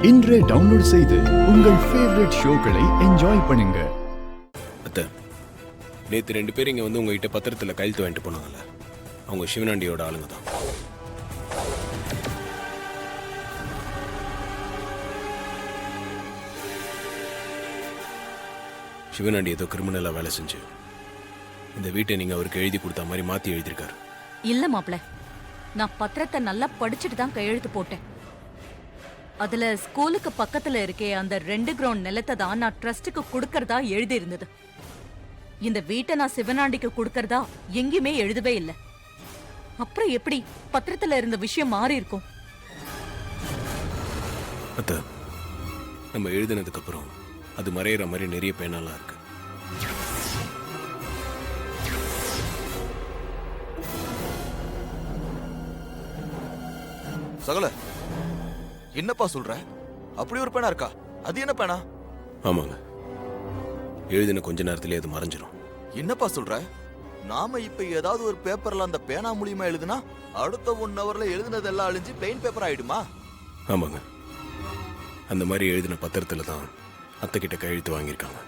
இன்றே டவுன்லோட் செய்து உங்கள் ஃபேவரட் ஷோக்களை என்ஜாய் பண்ணுங்க. அத்தை, நேற்று 2 பேர் இங்கே வந்து உங்ககிட்ட பத்திரத்தில் கையெழுத்து வாங்கிட்டு போனாங்கல்ல, அவங்க சிவனாண்டியோட ஆளுங்க தான். சிவனாண்டி ஏதோ கிரிமினலாக வேலை செஞ்சு இந்த வீட்டை நீங்கள் அவருக்கு எழுதி கொடுத்த மாதிரி மாற்றி எழுதியிருக்காரு. இல்ல மாப்ள, நான் பத்திரத்தை நல்லா படிச்சுட்டு தான் கையெழுத்து போட்டேன். அதுல ஸ்கூலுக்கு பக்கத்துல இருக்கே அந்த 2 கிரவுண்ட் நிலத்தை தான் நான் ட்ரஸ்டுக்கு கொடுக்கறதா எழுதி இருந்தது. இந்த வீட்டை நான் சிவனாண்டிக்கு கொடுக்கறதா எங்கேயுமே எழுதவே இல்லை. அப்புறம் எப்படி பத்திரத்துல இருந்த விஷயம் மாறி இருக்கும்? அத்தை, நம்ம எழுதினதுக்கு அப்புறம் அது மறையிற மாதிரி நிறைய பேனாலாம் இருக்கு. சகல, என்னப்பா சொல்ற? அப்படி ஒரு பேனா இருக்கா? அது என்ன பேனா? ஆமாங்க, எழுதின கொஞ்ச நேரத்திலே அது மறைஞ்சிரும். என்னப்பா சொல்ற? நாம இப்ப ஏதாவது ஒரு பேப்பர்ல அந்த பேனா மூலியமா எழுதுனா அடுத்த 1 ஹவர்ல எழுதினதெல்லாம் அழிஞ்சு பிளெயின் பேப்பர் ஆயிடுமா? ஆமாங்க, அந்த மாதிரி எழுதின பத்திரத்துல தான் அத்தை கிட்ட கையெழுத்து வாங்கியிருக்காங்க.